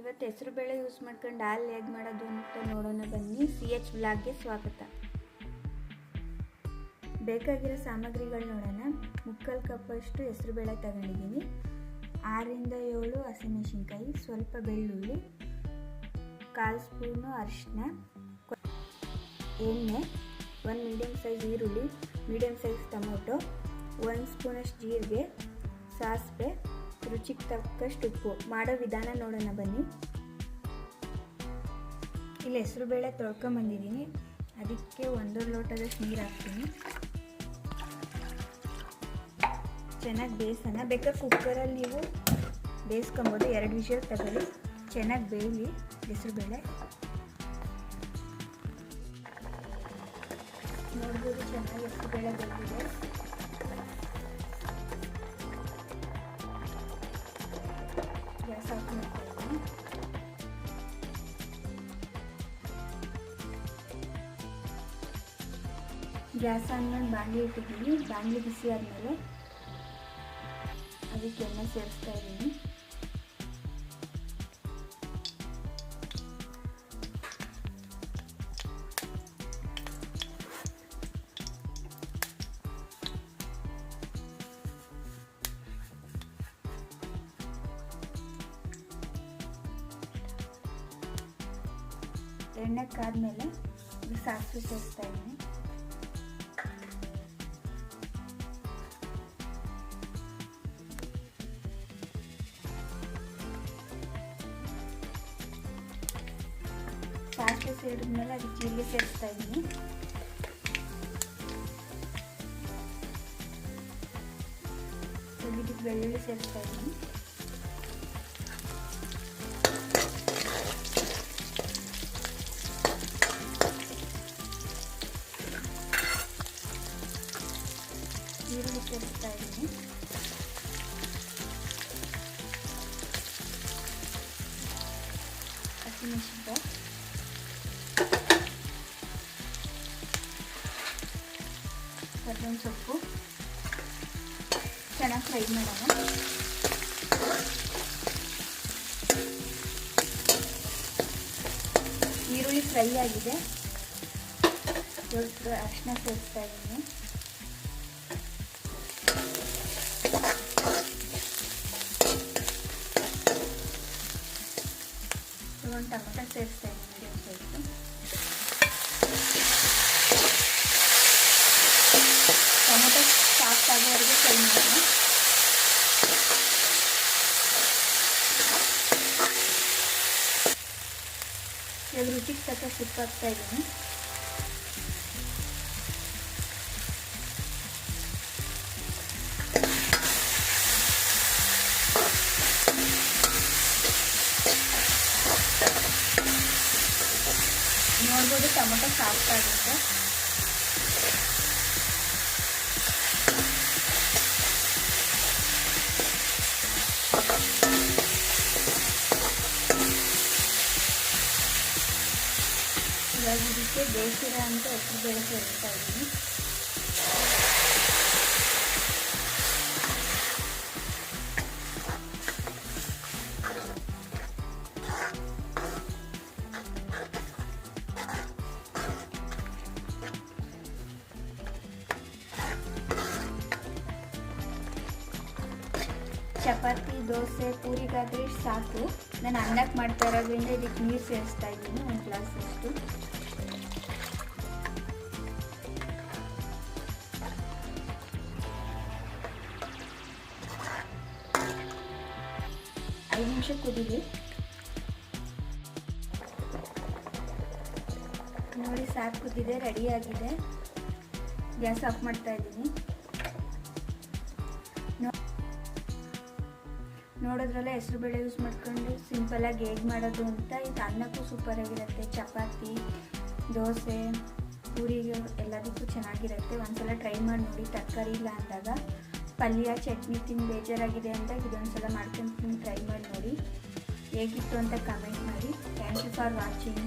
ಇವತ್ತು ಹೆಸರು ಬೇಳೆ ಯೂಸ್ ಮಾಡ್ಕೊಂಡು ಹಾಲು ಹೇಗೆ ಮಾಡೋದು ಅಂತ ನೋಡೋಣ ಬನ್ನಿ. CH ವ್ಲಾಗ್ಗೆ ಸ್ವಾಗತ. ಬೇಕಾಗಿರೋ ಸಾಮಗ್ರಿಗಳು ನೋಡೋಣ. ಮುಕ್ಕಾಲು ಕಪ್ಪಷ್ಟು ಹೆಸರು ಬೇಳೆ ತಗೊಂಡಿದ್ದೀನಿ, 6 ರಿಂದ 7 ಹಸಿಮೆಣಸಿನ್ಕಾಯಿ, ಸ್ವಲ್ಪ ಬೆಳ್ಳುಳ್ಳಿ, 1/4 ಸ್ಪೂನು ಅರಿಶಿನ, ಎಣ್ಣೆ, 1 ಮೀಡಿಯಮ್ ಸೈಜ್ ಈರುಳ್ಳಿ, ಮೀಡಿಯಮ್ ಸೈಜ್ ಟೊಮೊಟೊ, 1 ಸ್ಪೂನಷ್ಟು ಜೀರಿಗೆ, ಸಾಸಿವೆ, ರುಚಿಗೆ ತಕ್ಕಷ್ಟು ಉಪ್ಪು. ಮಾಡೋ ವಿಧಾನ ನೋಡೋಣ ಬನ್ನಿ. ಇಲ್ಲಿ ಹೆಸರು ಬೇಳೆ ತೊಳ್ಕೊಂಬಂದಿದ್ದೀನಿ, ಅದಕ್ಕೆ 1 ಲೋಟದಷ್ಟು ನೀರು ಹಾಕ್ತೀನಿ. ಚೆನ್ನಾಗಿ ಬೇಯಿಸೋಣ. ಬೇಕಾದ್ರೆ ಕುಕ್ಕರಲ್ಲಿ ನೀವು ಬೇಯಿಸ್ಕೊಬೋದು, 2 ವಿಷಲ್ ತಗೊಳ್ಳಿ. ಚೆನ್ನಾಗಿ ಬೇಯಲಿ ಹೆಸರು ಬೇಳೆ. ನೋಡ್ಬೋದು ಚೆನ್ನಾಗಿ ಹೆಸರು ಬೇಳೆ ಬೇಯಿದೆ. ಗ್ಯಾಸ್ ಆಫ್ ಮಾಡ್ತೀನಿ. ಗ್ಯಾಸ್ ಆನ್ ಮಾಡಿ ಬಾಣಲಿ ಇಟ್ಟಿದ್ದೀನಿ. ಬಾಣಲಿ ಬಿಸಿ ಆದಮೇಲೆ ಅದಕ್ಕೆ ಎಣ್ಣೆ ಸೇರಿಸ್ತಾ ಇದ್ದೀನಿ. ಎಣ್ಣೆ ಕಾದ್ಮೇಲೆ ಸಾಸಿವೆ ಸೇರಿಸ್ತಾ ಇದ್ದೀನಿ. ಸಾಸಿವೆ ಸೇರಿದ್ಮೇಲೆ ಅದಕ್ಕೆ ಜೀರಿಗೆ ಸೇರಿಸ್ತಾ ಇದ್ದೀನಿ. ಇದಕ್ಕೆ ಬೆಳ್ಳುಳ್ಳಿ ಸೇರಿಸ್ತಾ ಇದ್ದೀನಿ. ಈರುಳ್ಳಿ ಸೇರಿಸ್ತಾ ಇದ್ದೀನಿ. ಹಸಿಮೆಣಸಿನ್ಕಾಯಿ, ಕರ್ಬೇವಿನ ಸೊಪ್ಪು ಚೆನ್ನಾಗಿ ಫ್ರೈ ಮಾಡೋಣ. ಈರುಳ್ಳಿ ಫ್ರೈ ಆಗಿದೆ, ಸ್ವಲ್ಪ ಅರಿಶಿನ ಸೇರಿಸ್ತಾ ಇದ್ದೀನಿ. ಒಂದು ಟೊಮೊಟೊ ಸೇರಿಸ್ತಾ ಇದ್ದೀನಿ, ಮೀಡಿಯಮ್ ಸೈಜು. ಟೊಮೊಟೊ ಸಾಫ್ಟ್ ಆಗೋವರೆಗೆ ಫ್ರೈ ಮಾಡೋಣ. ಇವಾಗ ರುಚಿಗೆ ತಕ್ಕ ಉಪ್ಪು ಹಾಕ್ತಾ ಇದ್ದೀನಿ. ನೋಡ್ಬೋದು ಟೊಮೊಟೊ ಸಾಫ್ಟ್ ಆಗುತ್ತೆ. ಇವಾಗ ಇದಕ್ಕೆ ಬೇಯಿಸಿರೋ ಅಂತ ಹೆಸರು ಬೇಳೆ ಸೇರಿಸ್ತಾ ಇದ್ದೀನಿ. ಚಪಾತಿ, ದೋಸೆ, ಪೂರಿಗಾದರೆ ಸಾಕು. ನಾನು ಅನ್ನಕ್ಕೆ ಮಾಡ್ತಾ ಇರೋದ್ರಿಂದ ಇದಕ್ಕೆ ನೀರು ಸೇರಿಸ್ತಾ ಇದ್ದೀನಿ, 1 ಗ್ಲಾಸ್ ಅಷ್ಟು. ಐದು ನಿಮಿಷ ಕುದೀಲಿ. ನೋಡಿ ಸಾಕು ಕುದಿದೆ, ರೆಡಿಯಾಗಿದೆ. ಗ್ಯಾಸ್ ಆಫ್ ಮಾಡ್ತಾ ಇದ್ದೀನಿ. ನೋಡೋದ್ರಲ್ಲ ಹೆಸರು ಬೇಳೆ ಯೂಸ್ ಮಾಡ್ಕೊಂಡು ಸಿಂಪಲಾಗಿ ಹೇಗೆ ಮಾಡೋದು ಅಂತ. ಇದು ಅನ್ನಕ್ಕೂ ಸೂಪರಾಗಿರುತ್ತೆ, ಚಪಾತಿ, ದೋಸೆ, ಪೂರಿಗೆ ಎಲ್ಲದಕ್ಕೂ ಚೆನ್ನಾಗಿರುತ್ತೆ. ಒಂದ್ಸಲ ಟ್ರೈ ಮಾಡಿ ನೋಡಿ. ತರಕಾರಿ ಇಲ್ಲ ಅಂದಾಗ, ಪಲ್ಯ ಚಟ್ನಿ ತಿಂದು ಬೇಜಾರಾಗಿದೆ ಅಂದಾಗ ಇದೊಂದ್ಸಲ ಮಾಡ್ಕೊಂಡು ಟ್ರೈ ಮಾಡಿ ನೋಡಿ. ಹೇಗಿತ್ತು ಅಂತ ಕಮೆಂಟ್ ಮಾಡಿ. Thank you for watching.